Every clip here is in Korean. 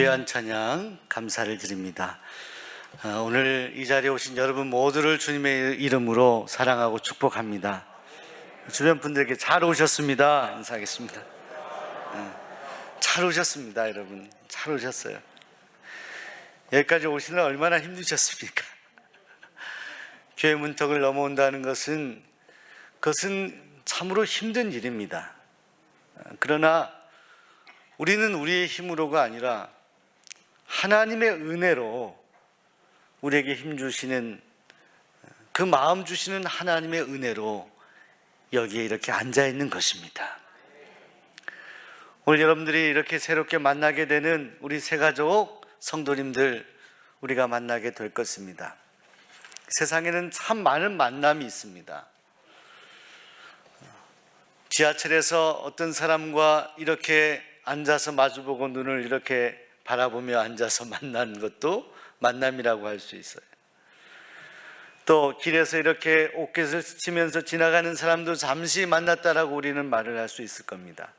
귀한 찬양 감사를 드립니다. 오늘 이 자리에 오신 여러분 모두를 주님의 이름으로 사랑하고 축복합니다. 주변 분들에게 잘 오셨습니다 인사하겠습니다. 잘 오셨습니다. 여러분 잘 오셨어요. 여기까지 오시느라 얼마나 힘드셨습니까? 교회 문턱을 넘어온다는 것은 참으로 힘든 일입니다. 그러나 우리는 우리의 힘으로가 아니라 하나님의 은혜로 우리에게 힘 주시는, 그 마음 주시는 하나님의 은혜로 여기에 이렇게 앉아 있는 것입니다. 오늘 여러분들이 이렇게 새롭게 만나게 되는 우리 새가족 성도님들, 우리가 만나게 될 것입니다. 세상에는 참 많은 만남이 있습니다. 지하철에서 어떤 사람과 이렇게 앉아서 마주보고 눈을 이렇게 바라보며 앉아서 만난 것도 만남이라고 할 수 있어요. 또 길에서 이렇게 옷깃을 스치면서 지나가는 사람도 잠시 만났다라고 우리는 말을 할 수 있을 겁니다.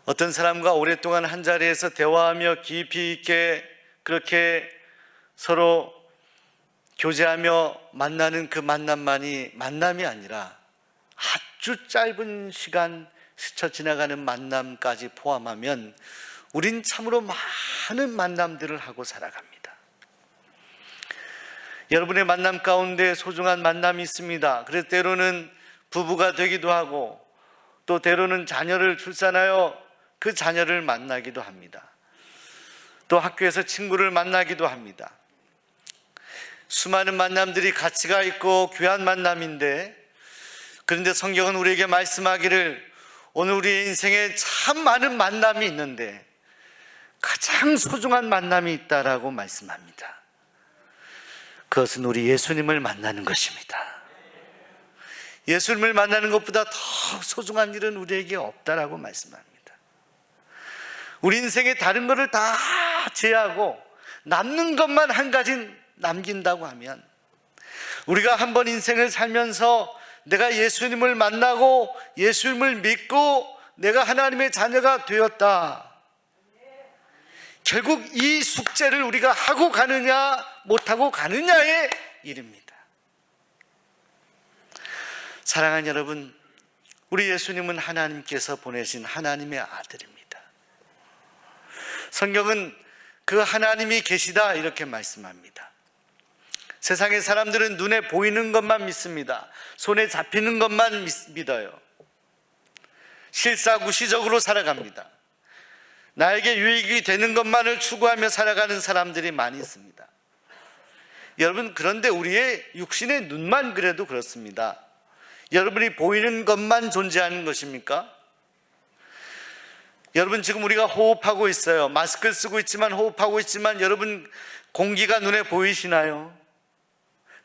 어떤 사람과 오랫동안 한 자리에서 대화하며 깊이 있게 그렇게 서로 교제하며 만나는 그 만남만이 만남이 아니라 아주 짧은 시간 스쳐 지나가는 만남까지 포함하면 우린 참으로 많은 만남들을 하고 살아갑니다. 여러분의 만남 가운데 소중한 만남이 있습니다. 그래서 때로는 부부가 되기도 하고 또 때로는 자녀를 출산하여 그 자녀를 만나기도 합니다. 또 학교에서 친구를 만나기도 합니다. 수많은 만남들이 가치가 있고 귀한 만남인데, 그런데 성경은 우리에게 말씀하기를 오늘 우리의 인생에 참 많은 만남이 있는데 가장 소중한 만남이 있다라고 말씀합니다. 그것은 우리 예수님을 만나는 것입니다. 예수님을 만나는 것보다 더 소중한 일은 우리에게 없다라고 말씀합니다. 우리 인생에 다른 것을 다 제하고 남는 것만 한 가지 남긴다고 하면, 우리가 한번 인생을 살면서 내가 예수님을 만나고 예수님을 믿고 내가 하나님의 자녀가 되었다, 결국 이 숙제를 우리가 하고 가느냐 못하고 가느냐의 일입니다. 사랑하는 여러분, 우리 예수님은 하나님께서 보내신 하나님의 아들입니다. 성경은 그 하나님이 계시다 이렇게 말씀합니다. 세상의 사람들은 눈에 보이는 것만 믿습니다. 손에 잡히는 것만 믿어요. 실사구시적으로 살아갑니다. 나에게 유익이 되는 것만을 추구하며 살아가는 사람들이 많이 있습니다. 여러분, 그런데 우리의 육신의 눈만 그래도 그렇습니다. 여러분이 보이는 것만 존재하는 것입니까? 여러분, 지금 우리가 호흡하고 있어요. 마스크를 쓰고 있지만, 호흡하고 있지만, 여러분 공기가 눈에 보이시나요?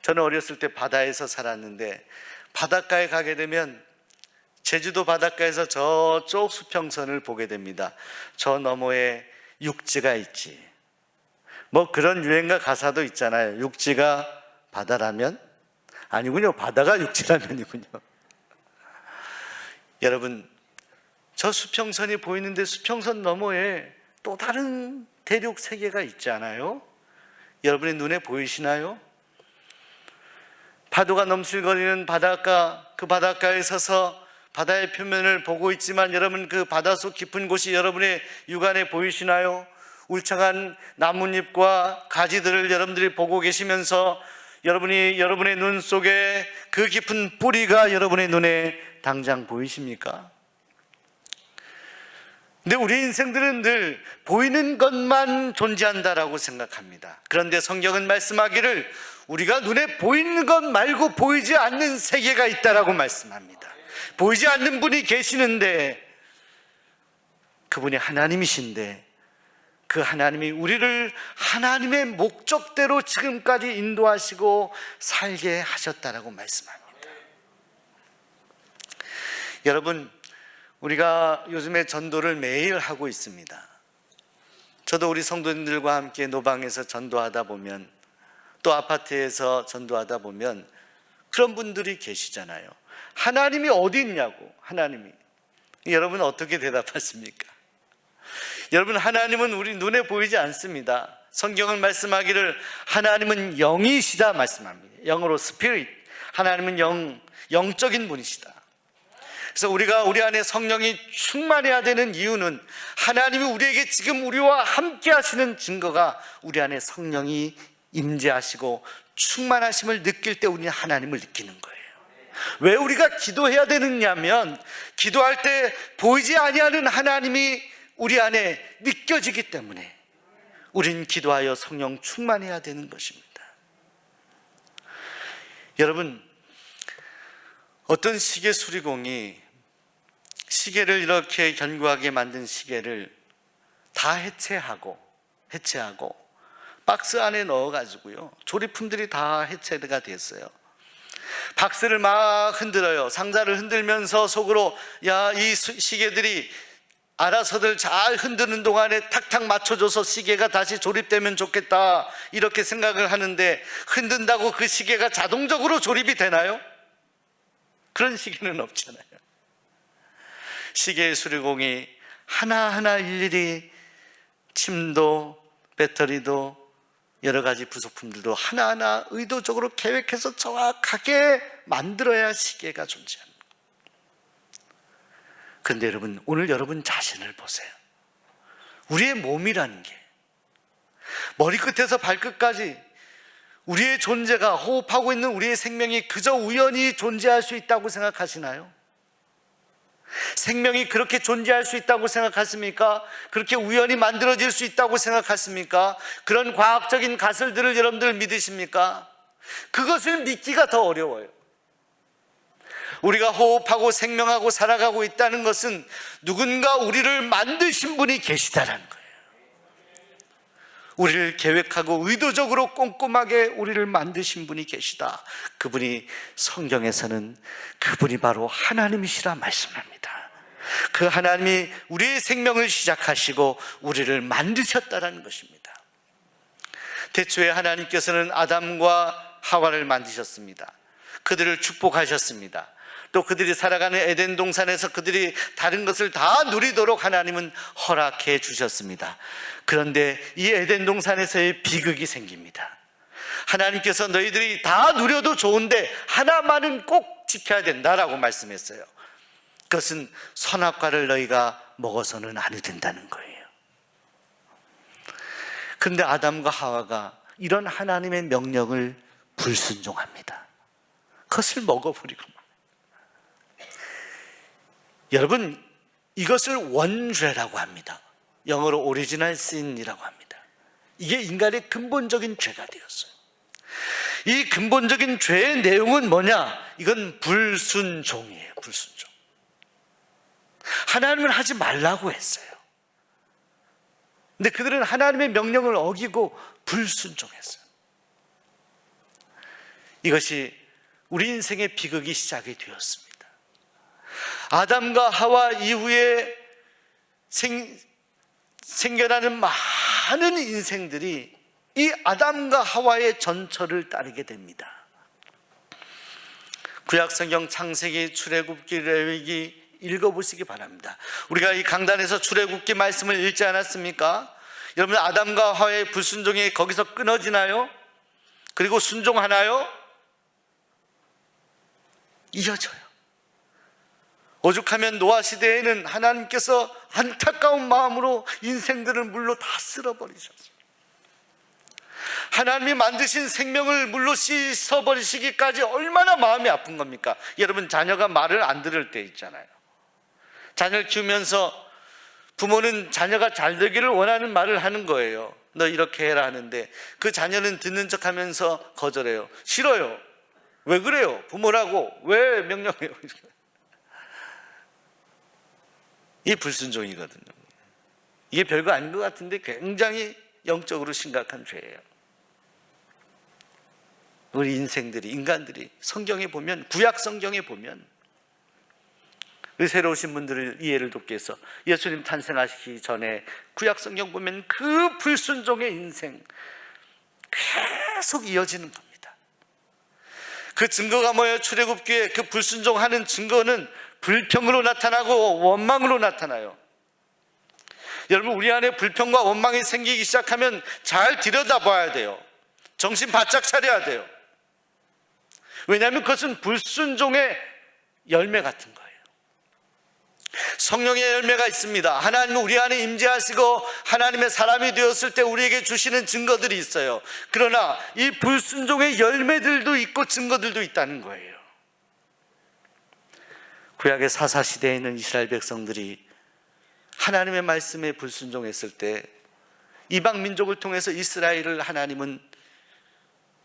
저는 어렸을 때 바다에서 살았는데, 바닷가에 가게 되면 제주도 바닷가에서 저쪽 수평선을 보게 됩니다. 저 너머에 육지가 있지. 뭐 그런 유행가 가사도 있잖아요. 육지가 바다라면? 아니군요. 바다가 육지라면이군요. 여러분, 저 수평선이 보이는데 수평선 너머에 또 다른 대륙 세계가 있지 않아요? 여러분의 눈에 보이시나요? 파도가 넘실거리는 바닷가, 그 바닷가에 서서 바다의 표면을 보고 있지만, 여러분 그 바닷속 깊은 곳이 여러분의 육안에 보이시나요? 울창한 나뭇잎과 가지들을 여러분들이 보고 계시면서 여러분의 눈 속에 그 깊은 뿌리가 여러분의 눈에 당장 보이십니까? 근데 우리 인생들은 늘 보이는 것만 존재한다라고 생각합니다. 그런데 성경은 말씀하기를 우리가 눈에 보이는 것 말고 보이지 않는 세계가 있다라고 말씀합니다. 보이지 않는 분이 계시는데, 그분이 하나님이신데, 그 하나님이 우리를 하나님의 목적대로 지금까지 인도하시고 살게 하셨다라고 말씀합니다. 여러분, 우리가 요즘에 전도를 매일 하고 있습니다. 저도 우리 성도님들과 함께 노방에서 전도하다 보면, 또 아파트에서 전도하다 보면 그런 분들이 계시잖아요. 하나님이 어디 있냐고. 하나님이. 여러분 어떻게 대답하십니까? 여러분, 하나님은 우리 눈에 보이지 않습니다. 성경은 말씀하기를 하나님은 영이시다 말씀합니다. 영어로 스피릿. 하나님은 영적인 분이시다. 그래서 우리가 우리 안에 성령이 충만해야 되는 이유는 하나님이 우리에게 지금 우리와 함께 하시는 증거가 우리 안에 성령이 임재하시고 충만하심을 느낄 때 우리는 하나님을 느끼는 거예요. 왜 우리가 기도해야 되느냐면 기도할 때 보이지 아니하는 하나님이 우리 안에 느껴지기 때문에 우리는 기도하여 성령 충만해야 되는 것입니다. 여러분, 어떤 시계 수리공이 시계를 이렇게 견고하게 만든 시계를 다 해체하고 박스 안에 넣어가지고요, 조립품들이 다 해체가 됐어요. 박스를 막 흔들어요. 상자를 흔들면서 속으로 야, 이 시계들이 알아서들 잘 흔드는 동안에 탁탁 맞춰줘서 시계가 다시 조립되면 좋겠다, 이렇게 생각을 하는데 흔든다고 그 시계가 자동적으로 조립이 되나요? 그런 시계는 없잖아요. 시계의 수리공이 하나하나 일일이 침도 배터리도 여러 가지 부속품들도 하나하나 의도적으로 계획해서 정확하게 만들어야 시계가 존재합니다. 그런데 여러분, 오늘 여러분 자신을 보세요. 우리의 몸이라는 게 머리끝에서 발끝까지 우리의 존재가, 호흡하고 있는 우리의 생명이 그저 우연히 존재할 수 있다고 생각하시나요? 생명이 그렇게 존재할 수 있다고 생각하십니까? 그렇게 우연히 만들어질 수 있다고 생각하십니까? 그런 과학적인 가설들을 여러분들 믿으십니까? 그것을 믿기가 더 어려워요. 우리가 호흡하고 생명하고 살아가고 있다는 것은 누군가 우리를 만드신 분이 계시다라는 거예요. 우리를 계획하고 의도적으로 꼼꼼하게 우리를 만드신 분이 계시다. 그분이 성경에서는 그분이 바로 하나님이시라 말씀합니다. 그 하나님이 우리의 생명을 시작하시고 우리를 만드셨다라는 것입니다. 태초에 하나님께서는 아담과 하와를 만드셨습니다. 그들을 축복하셨습니다. 또 그들이 살아가는 에덴 동산에서 그들이 다른 것을 다 누리도록 하나님은 허락해 주셨습니다. 그런데 이 에덴 동산에서의 비극이 생깁니다. 하나님께서 너희들이 다 누려도 좋은데 하나만은 꼭 지켜야 된다라고 말씀했어요. 그것은 선악과를 너희가 먹어서는 안 된다는 거예요. 그런데 아담과 하와가 이런 하나님의 명령을 불순종합니다. 그것을 먹어버리고. 여러분, 이것을 원죄라고 합니다. 영어로 오리지널 신이라고 합니다. 이게 인간의 근본적인 죄가 되었어요. 이 근본적인 죄의 내용은 뭐냐? 이건 불순종이에요. 불순종. 하나님은 하지 말라고 했어요. 근데 그들은 하나님의 명령을 어기고 불순종했어요. 이것이 우리 인생의 비극이 시작이 되었습니다. 아담과 하와 이후에 생겨나는 많은 인생들이 이 아담과 하와의 전철을 따르게 됩니다. 구약성경 창세기, 출애굽기, 레위기 읽어보시기 바랍니다. 우리가 이 강단에서 출애굽기 말씀을 읽지 않았습니까? 여러분, 아담과 하와의 불순종이 거기서 끊어지나요? 그리고 순종하나요? 이어져요. 오죽하면 노아 시대에는 하나님께서 안타까운 마음으로 인생들을 물로 다 쓸어버리셨어요. 하나님이 만드신 생명을 물로 씻어버리시기까지 얼마나 마음이 아픈 겁니까? 여러분, 자녀가 말을 안 들을 때 있잖아요. 자녀를 키우면서 부모는 자녀가 잘 되기를 원하는 말을 하는 거예요. 너 이렇게 해라 하는데 그 자녀는 듣는 척 하면서 거절해요. 싫어요. 왜 그래요? 부모라고 왜 명령해요? 이 불순종이거든요. 이게 별거 아닌 것 같은데 굉장히 영적으로 심각한 죄예요. 우리 인생들이, 인간들이 성경에 보면, 구약 성경에 보면, 우리 새로 오신 분들을 이해를 돕기 위해서 예수님 탄생하시기 전에 구약 성경 보면 그 불순종의 인생 계속 이어지는 겁니다. 그 증거가 뭐예요? 출애굽기에 그 불순종하는 증거는 불평으로 나타나고 원망으로 나타나요. 여러분, 우리 안에 불평과 원망이 생기기 시작하면 잘 들여다봐야 돼요. 정신 바짝 차려야 돼요. 왜냐하면 그것은 불순종의 열매 같은 거예요. 성령의 열매가 있습니다. 하나님은 우리 안에 임재하시고 하나님의 사람이 되었을 때 우리에게 주시는 증거들이 있어요. 그러나 이 불순종의 열매들도 있고 증거들도 있다는 거예요. 구약의 사사시대에 있는 이스라엘 백성들이 하나님의 말씀에 불순종했을 때 이방 민족을 통해서 이스라엘을 하나님은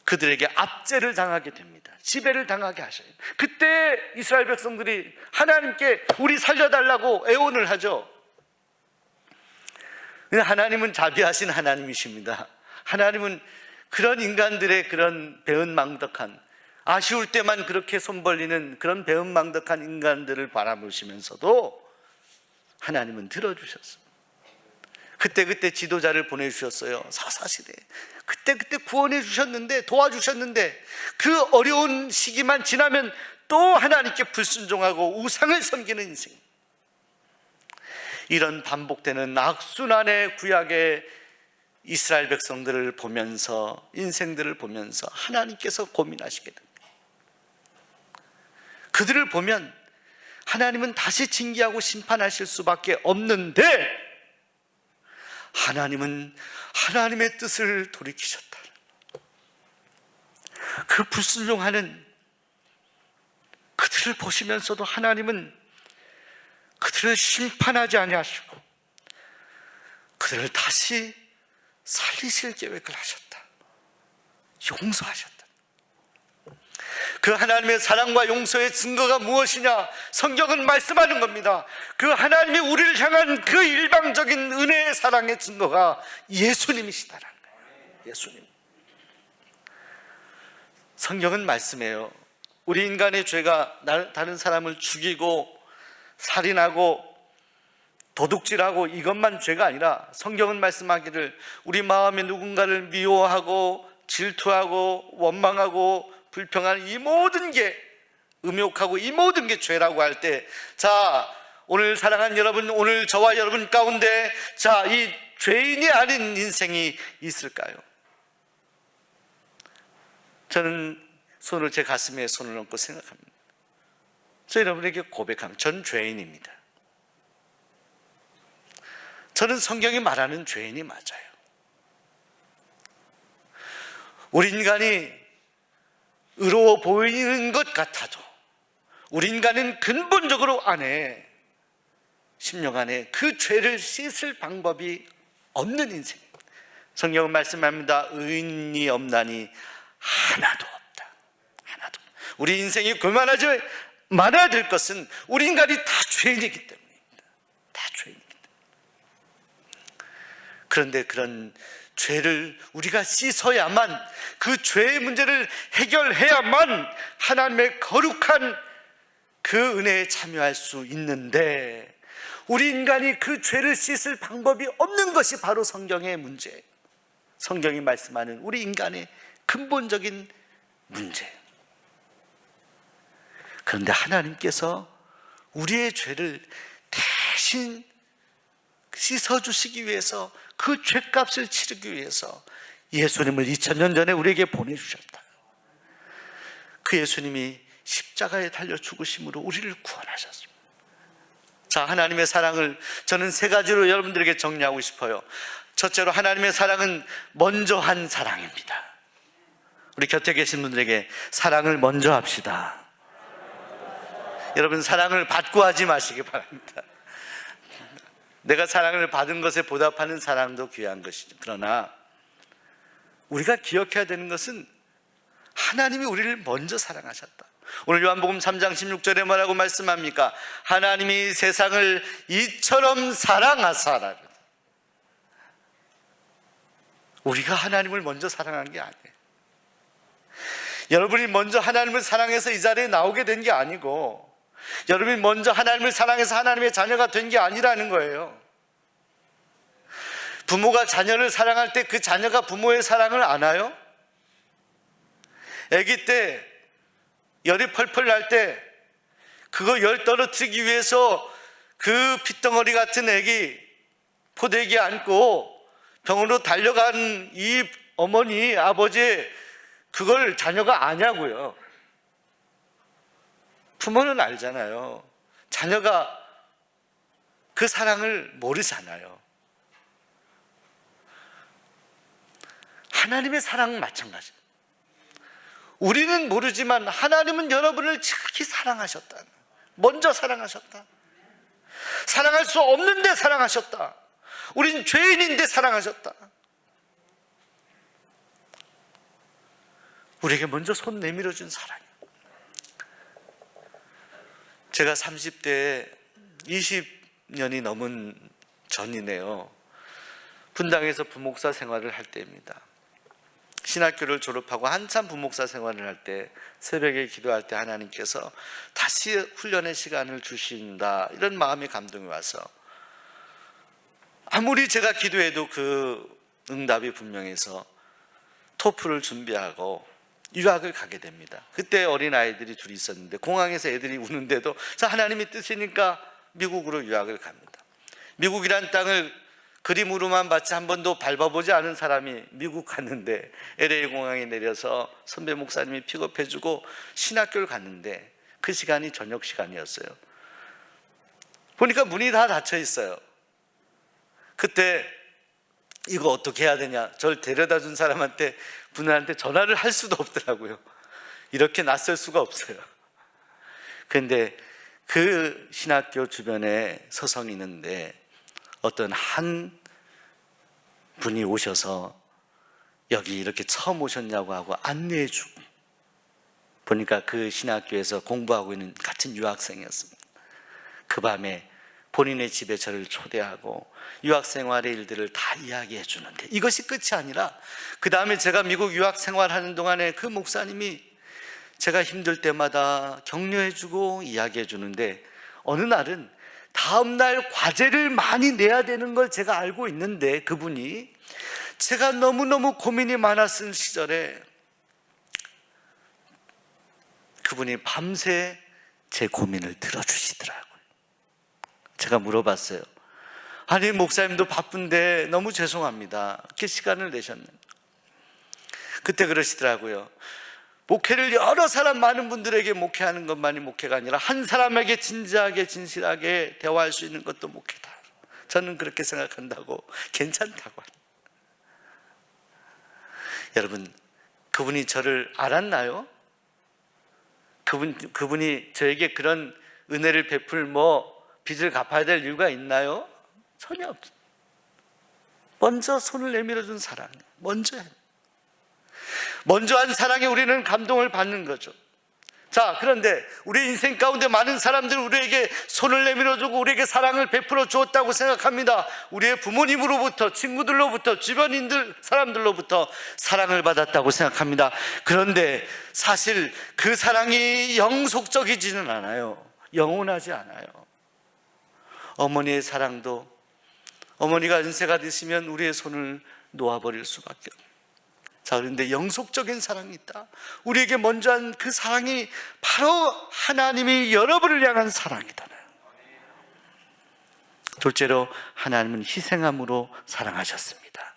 그들에게 압제를 당하게 됩니다. 지배를 당하게 하셔요. 그때 이스라엘 백성들이 하나님께 우리 살려달라고 애원을 하죠. 하나님은 자비하신 하나님이십니다. 하나님은 그런 인간들의 그런 배은망덕한, 아쉬울 때만 그렇게 손 벌리는 그런 배은망덕한 인간들을 바라보시면서도 하나님은 들어주셨어요. 그때 지도자를 보내주셨어요. 사사시대에 그때 구원해 주셨는데, 도와주셨는데 그 어려운 시기만 지나면 또 하나님께 불순종하고 우상을 섬기는 인생, 이런 반복되는 악순환의 구약의 이스라엘 백성들을 보면서, 인생들을 보면서 하나님께서 고민하시게 됩니다. 그들을 보면 하나님은 다시 징계하고 심판하실 수밖에 없는데 하나님은 하나님의 뜻을 돌이키셨다. 그 불순종하는 그들을 보시면서도 하나님은 그들을 심판하지 아니하시고 그들을 다시 살리실 계획을 하셨다. 용서하셨다. 그 하나님의 사랑과 용서의 증거가 무엇이냐? 성경은 말씀하는 겁니다. 그 하나님이 우리를 향한 그 일방적인 은혜의 사랑의 증거가 예수님이시다라는 거예요. 예수님. 성경은 말씀해요. 우리 인간의 죄가 다른 사람을 죽이고 살인하고 도둑질하고 이것만 죄가 아니라, 성경은 말씀하기를 우리 마음에 누군가를 미워하고 질투하고 원망하고 불평하는 이 모든 게, 음욕하고 이 모든 게 죄라고 할 때, 자, 오늘 사랑하는 여러분, 오늘 저와 여러분 가운데 자, 이 죄인이 아닌 인생이 있을까요? 저는 제 가슴에 손을 얹고 생각합니다. 저 여러분에게 고백합니다. 전 죄인입니다. 저는 성경이 말하는 죄인이 맞아요. 우리 인간이 의로워 보이는 것 같아도 우리 인간은 근본적으로 안에, 심령 안에 그 죄를 씻을 방법이 없는 인생입니다. 성경은 말씀합니다. 의인이 없나니 하나도 없다. 하나도. 우리 인생이 그만하지 말아야 될 것은 우리 인간이 다 죄인이기 때문입니다. 다 죄인이기 때문에. 그런데 그런 죄를 우리가 씻어야만, 그 죄의 문제를 해결해야만 하나님의 거룩한 그 은혜에 참여할 수 있는데, 우리 인간이 그 죄를 씻을 방법이 없는 것이 바로 성경의 문제예요. 성경이 말씀하는 우리 인간의 근본적인 문제. 그런데 하나님께서 우리의 죄를 대신 씻어주시기 위해서, 그 죄값을 치르기 위해서 예수님을 2000년 전에 우리에게 보내주셨다. 그 예수님이 십자가에 달려 죽으심으로 우리를 구원하셨습니다. 자, 하나님의 사랑을 저는 세 가지로 여러분들에게 정리하고 싶어요. 첫째로, 하나님의 사랑은 먼저 한 사랑입니다. 우리 곁에 계신 분들에게 사랑을 먼저 합시다. 여러분, 사랑을 받고 하지 마시기 바랍니다. 내가 사랑을 받은 것에 보답하는 사랑도 귀한 것이죠. 그러나 우리가 기억해야 되는 것은 하나님이 우리를 먼저 사랑하셨다. 오늘 요한복음 3장 16절에 뭐라고 말씀합니까? 하나님이 세상을 이처럼 사랑하사라. 우리가 하나님을 먼저 사랑한 게 아니에요. 여러분이 먼저 하나님을 사랑해서 이 자리에 나오게 된 게 아니고, 여러분이 먼저 하나님을 사랑해서 하나님의 자녀가 된 게 아니라는 거예요. 부모가 자녀를 사랑할 때 그 자녀가 부모의 사랑을 아나요? 아기 때 열이 펄펄 날 때 그거 열 떨어뜨리기 위해서 그 핏덩어리 같은 아기 포대기에 안고 병원으로 달려간 이 어머니, 아버지, 그걸 자녀가 아냐고요. 부모는 알잖아요. 자녀가 그 사랑을 모르잖아요. 하나님의 사랑은 마찬가지예요. 우리는 모르지만 하나님은 여러분을 지극히 사랑하셨다. 먼저 사랑하셨다. 사랑할 수 없는데 사랑하셨다. 우린 죄인인데 사랑하셨다. 우리에게 먼저 손 내밀어 준 사랑이에요. 제가 30대에 20년이 넘은 전이네요. 분당에서 부목사 생활을 할 때입니다. 신학교를 졸업하고 한참 부목사 생활을 할 때, 새벽에 기도할 때 하나님께서 다시 훈련의 시간을 주신다, 이런 마음의 감동이 와서 아무리 제가 기도해도 그 응답이 분명해서 토플을 준비하고 유학을 가게 됩니다. 그때 어린아이들이 둘이 있었는데 공항에서 애들이 우는데도 자, 하나님의 뜻이니까 미국으로 유학을 갑니다. 미국이란 땅을 그림으로만 봤지 한 번도 밟아보지 않은 사람이 미국 갔는데 LA 공항에 내려서 선배 목사님이 픽업해주고 신학교를 갔는데 그 시간이 저녁 시간이었어요. 보니까 문이 다 닫혀 있어요. 그때 이거 어떻게 해야 되냐, 저를 데려다 준 사람한테, 분한테 전화를 할 수도 없더라고요. 이렇게 낯설 수가 없어요. 그런데 그 신학교 주변에 서성이 있는데 어떤 한 분이 오셔서 여기 이렇게 처음 오셨냐고 하고 안내해 주고, 보니까 그 신학교에서 공부하고 있는 같은 유학생이었습니다. 그 밤에 본인의 집에 저를 초대하고 유학생활의 일들을 다 이야기해 주는데, 이것이 끝이 아니라 그 다음에 제가 미국 유학생활하는 동안에 그 목사님이 제가 힘들 때마다 격려해 주고 이야기해 주는데, 어느 날은 다음날 과제를 많이 내야 되는 걸 제가 알고 있는데, 그분이 제가 너무너무 고민이 많았을 시절에 그분이 밤새 제 고민을 들어주시더라고요. 제가 물어봤어요. 아니, 목사님도 바쁜데 너무 죄송합니다. 이렇게 시간을 내셨는데. 그때 그러시더라고요. 목회를 여러 사람, 많은 분들에게 목회하는 것만이 목회가 아니라 한 사람에게 진지하게 진실하게 대화할 수 있는 것도 목회다. 저는 그렇게 생각한다고, 괜찮다고. 여러분, 그분이 저를 알았나요? 그분이 저에게 그런 은혜를 베풀 빚을 갚아야 될 이유가 있나요? 전혀 없어요. 먼저 손을 내밀어 준 사랑, 먼저 한 사랑에 우리는 감동을 받는 거죠. 자, 그런데 우리 인생 가운데 많은 사람들 우리에게 손을 내밀어 주고 우리에게 사랑을 베풀어 주었다고 생각합니다. 우리의 부모님으로부터, 친구들로부터, 주변인들, 사람들로부터 사랑을 받았다고 생각합니다. 그런데 사실 그 사랑이 영속적이지는 않아요. 영원하지 않아요. 어머니의 사랑도, 어머니가 연세가 드시면 우리의 손을 놓아버릴 수밖에 없어요. 자, 그런데 영속적인 사랑이 있다. 우리에게 먼저 한 그 사랑이 바로 하나님이 여러분을 향한 사랑이다. 둘째로, 하나님은 희생함으로 사랑하셨습니다.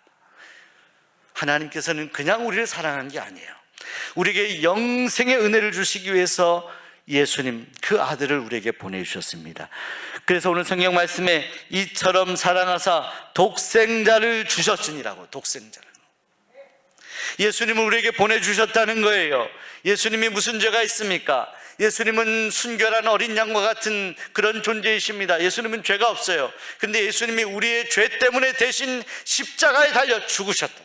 하나님께서는 그냥 우리를 사랑한 게 아니에요. 우리에게 영생의 은혜를 주시기 위해서 예수님, 그 아들을 우리에게 보내주셨습니다. 그래서 오늘 성경 말씀에 이처럼 사랑하사 독생자를 주셨으니라고, 독생자를. 예수님을 우리에게 보내주셨다는 거예요. 예수님이 무슨 죄가 있습니까? 예수님은 순결한 어린 양과 같은 그런 존재이십니다. 예수님은 죄가 없어요. 그런데 예수님이 우리의 죄 때문에 대신 십자가에 달려 죽으셨다.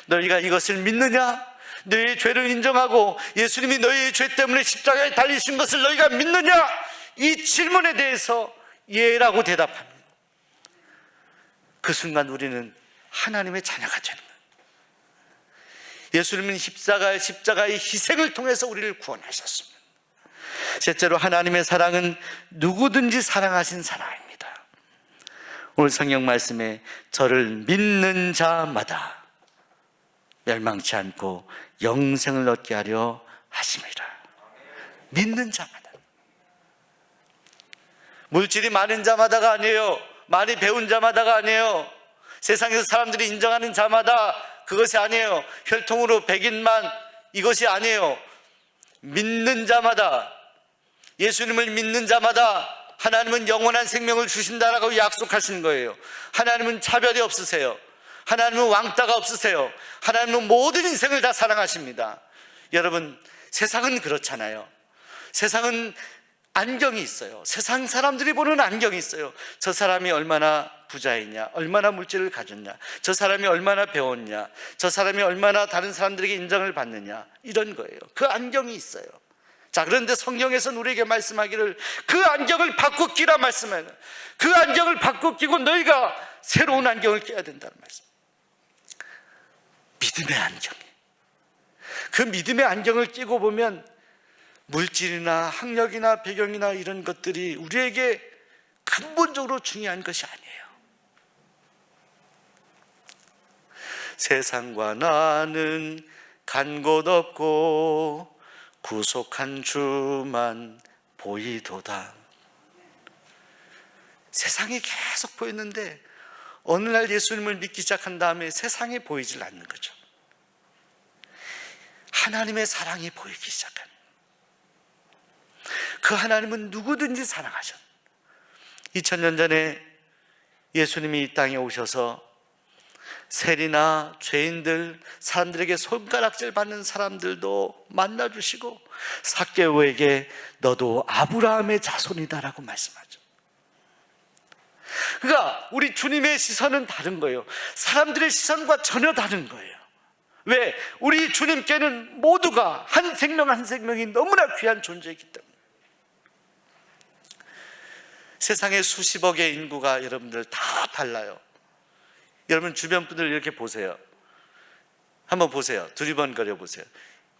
너희가 이것을 믿느냐? 너희의 죄를 인정하고 예수님이 너희의 죄 때문에 십자가에 달리신 것을 너희가 믿느냐? 이 질문에 대해서 예라고 대답합니다. 그 순간 우리는 하나님의 자녀가 되는 거예요. 예수님은 십자가의 희생을 통해서 우리를 구원하셨습니다. 셋째로, 하나님의 사랑은 누구든지 사랑하신 사랑입니다. 오늘 성경 말씀에 저를 믿는 자마다 멸망치 않고 영생을 얻게 하려 하심이라. 믿는 자마다. 물질이 많은 자마다가 아니에요. 많이 배운 자마다가 아니에요. 세상에서 사람들이 인정하는 자마다 그것이 아니에요. 혈통으로 백인만 이것이 아니에요. 믿는 자마다, 예수님을 믿는 자마다 하나님은 영원한 생명을 주신다라고 약속하신 거예요. 하나님은 차별이 없으세요. 하나님은 왕따가 없으세요. 하나님은 모든 인생을 다 사랑하십니다. 여러분, 세상은 그렇잖아요. 세상은 안경이 있어요. 세상 사람들이 보는 안경이 있어요. 저 사람이 얼마나 부자이냐, 얼마나 물질을 가졌냐, 저 사람이 얼마나 배웠냐, 저 사람이 얼마나 다른 사람들에게 인정을 받느냐, 이런 거예요. 그 안경이 있어요. 자, 그런데 성경에서는 우리에게 말씀하기를 그 안경을 바꿔 끼라 말씀해요. 그 안경을 바꿔 끼고 너희가 새로운 안경을 껴야 된다는 말씀. 믿음의 안경. 그 믿음의 안경을 끼고 보면 물질이나 학력이나 배경이나 이런 것들이 우리에게 근본적으로 중요한 것이 아니에요. 세상과 나는 간 곳 없고 구속한 주만 보이도다. 세상이 계속 보였는데 어느 날 예수님을 믿기 시작한 다음에 세상이 보이질 않는 거죠. 하나님의 사랑이 보이기 시작한. 그 하나님은 누구든지 사랑하셨. 2000년 전에 예수님이 이 땅에 오셔서 세리나 죄인들, 사람들에게 손가락질 받는 사람들도 만나주시고 삭개오에게 너도 아브라함의 자손이다라고 말씀하죠. 그러니까 우리 주님의 시선은 다른 거예요. 사람들의 시선과 전혀 다른 거예요. 왜? 우리 주님께는 모두가 한 생명 한 생명이 너무나 귀한 존재이기 때문에. 세상에 수십억의 인구가 여러분들 다 달라요. 여러분 주변 분들 이렇게 보세요. 한번 보세요. 두리번거려 보세요.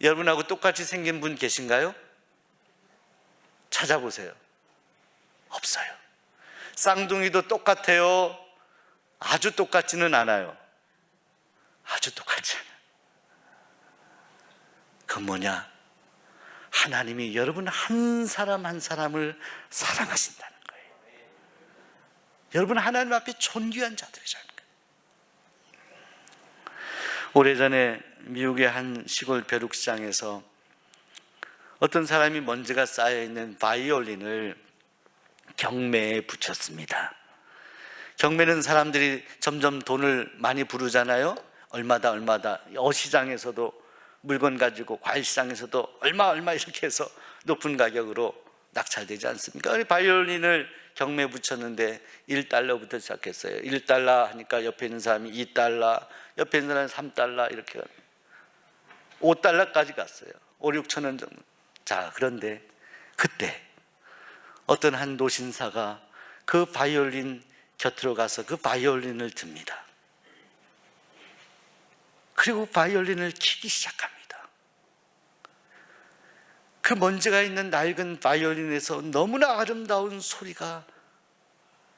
여러분하고 똑같이 생긴 분 계신가요? 찾아보세요. 없어요. 쌍둥이도 똑같아요? 아주 똑같지는 않아요. 아주 똑같지 않아요. 그건 뭐냐? 하나님이 여러분 한 사람 한 사람을 사랑하신다는 거예요. 여러분 하나님 앞에 존귀한 자들이잖아요. 오래전에 미국의 한 시골 벼룩시장에서 어떤 사람이 먼지가 쌓여있는 바이올린을 경매에 붙였습니다. 경매는 사람들이 점점 돈을 많이 부르잖아요. 얼마다 얼마다. 어시장에서도 물건 가지고 과일시장에서도 얼마 이렇게 해서 높은 가격으로 낙찰되지 않습니까? 바이올린을 경매에 붙였는데 1달러부터 시작했어요. 1달러 하니까 옆에 있는 사람이 2달러, 옆에 있는 사람이 3달러 이렇게 5달러까지 갔어요. 5, 6천 원 정도. 자, 그런데 그때 어떤 한 노신사가 그 바이올린 곁으로 가서 그 바이올린을 듭니다. 그리고 바이올린을 치기 시작합니다. 그 먼지가 있는 낡은 바이올린에서 너무나 아름다운 소리가,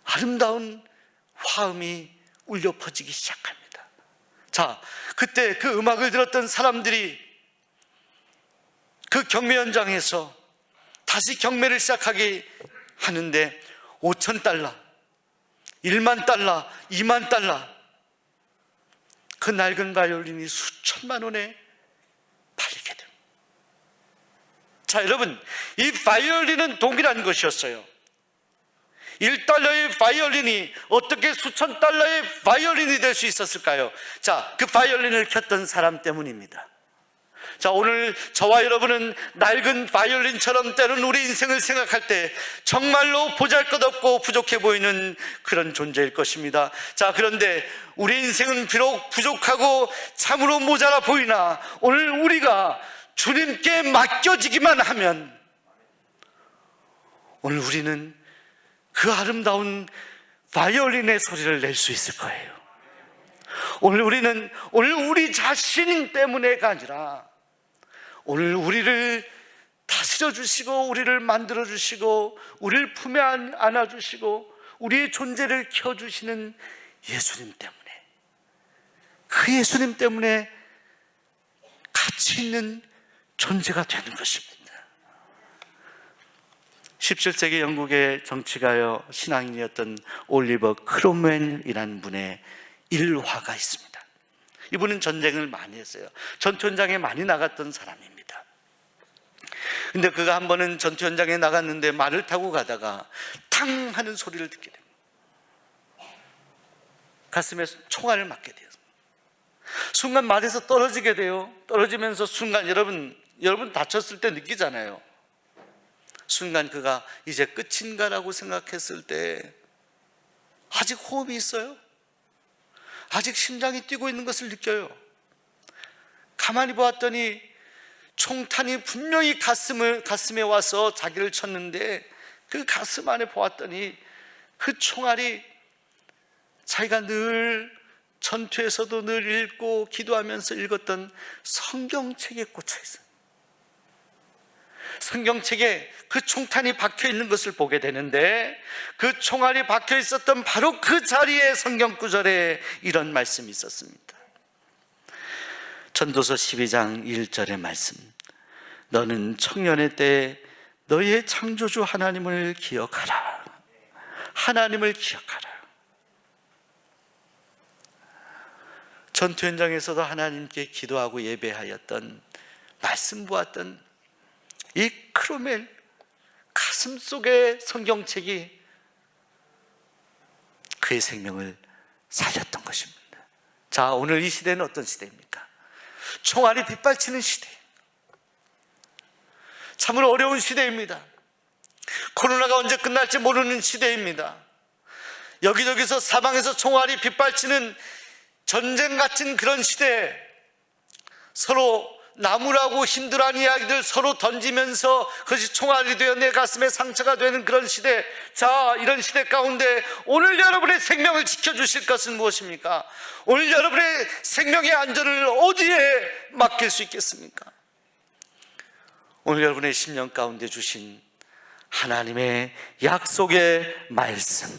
아름다운 화음이 울려 퍼지기 시작합니다. 자, 그때 그 음악을 들었던 사람들이 그 경매 현장에서 다시 경매를 시작하게 하는데 5,000달러, 1만 달러, 2만 달러, 그 낡은 바이올린이 수천만 원에 팔리게 됩니다. 자, 여러분, 이 바이올린은 동일한 것이었어요. 1달러의 바이올린이 어떻게 수천 달러의 바이올린이 될 수 있었을까요? 자, 그 바이올린을 켰던 사람 때문입니다. 자, 오늘 저와 여러분은 낡은 바이올린처럼 때론 우리 인생을 생각할 때 정말로 보잘것없고 부족해 보이는 그런 존재일 것입니다. 자, 그런데 우리 인생은 비록 부족하고 참으로 모자라 보이나 오늘 우리가 주님께 맡겨지기만 하면 오늘 우리는 그 아름다운 바이올린의 소리를 낼 수 있을 거예요. 오늘 우리는 오늘 우리 자신 때문에가 아니라 오늘 우리를 다스려 주시고 우리를 만들어 주시고 우리를 품에 안아 주시고 우리의 존재를 켜 주시는 예수님 때문에, 그 예수님 때문에 가치 있는 존재가 되는 것입니다. 17세기 영국의 정치가요 신앙인이었던 올리버 크롬웰이라는 분의 일화가 있습니다. 이분은 전쟁을 많이 했어요. 전투 현장에 많이 나갔던 사람입니다. 근데 그가 한 번은 전투 현장에 나갔는데 말을 타고 가다가 탕 하는 소리를 듣게 됩니다. 가슴에 총알을 맞게 돼요. 순간 말에서 떨어지게 돼요. 떨어지면서 순간 여러분 다쳤을 때 느끼잖아요. 순간 그가 이제 끝인가라고 생각했을 때 아직 호흡이 있어요. 아직 심장이 뛰고 있는 것을 느껴요. 가만히 보았더니 총탄이 분명히 가슴에 와서 자기를 쳤는데 그 가슴 안에 보았더니 그 총알이 자기가 늘 전투에서도 늘 읽고 기도하면서 읽었던 성경책에 꽂혀 있어요. 성경책에 그 총탄이 박혀 있는 것을 보게 되는데 그 총알이 박혀 있었던 바로 그 자리에 성경 구절에 이런 말씀이 있었습니다. 전도서 12장 1절의 말씀. 너는 청년의 때 너의 창조주 하나님을 기억하라. 하나님을 기억하라. 전투 현장에서도 하나님께 기도하고 예배하였던 말씀 보았던 이 크로멜 가슴 속의 성경책이 그의 생명을 살렸던 것입니다. 자, 오늘 이 시대는 어떤 시대입니까? 총알이 빗발치는 시대. 참으로 어려운 시대입니다. 코로나가 언제 끝날지 모르는 시대입니다. 여기저기서 사방에서 총알이 빗발치는 전쟁 같은 그런 시대에 서로 나무라고 힘들어하는 이야기들 서로 던지면서 그것이 총알이 되어 내 가슴에 상처가 되는 그런 시대. 자, 이런 시대 가운데 오늘 여러분의 생명을 지켜주실 것은 무엇입니까? 오늘 여러분의 생명의 안전을 어디에 맡길 수 있겠습니까? 오늘 여러분의 심령 가운데 주신 하나님의 약속의 말씀.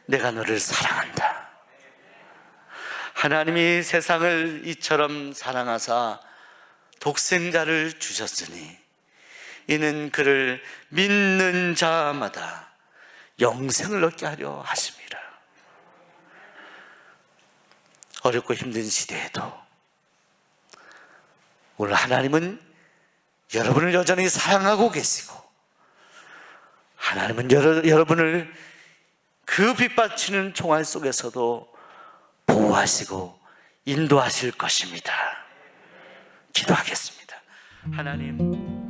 내가 너를 사랑한다. 하나님이 세상을 이처럼 사랑하사 독생자를 주셨으니 이는 그를 믿는 자마다 영생을 얻게 하려 하심이라. 어렵고 힘든 시대에도 오늘 하나님은 여러분을 여전히 사랑하고 계시고 하나님은 여러분을 그 빗받치는 총알 속에서도 보호하시고 인도하실 것입니다. 기도하겠습니다. 하나님,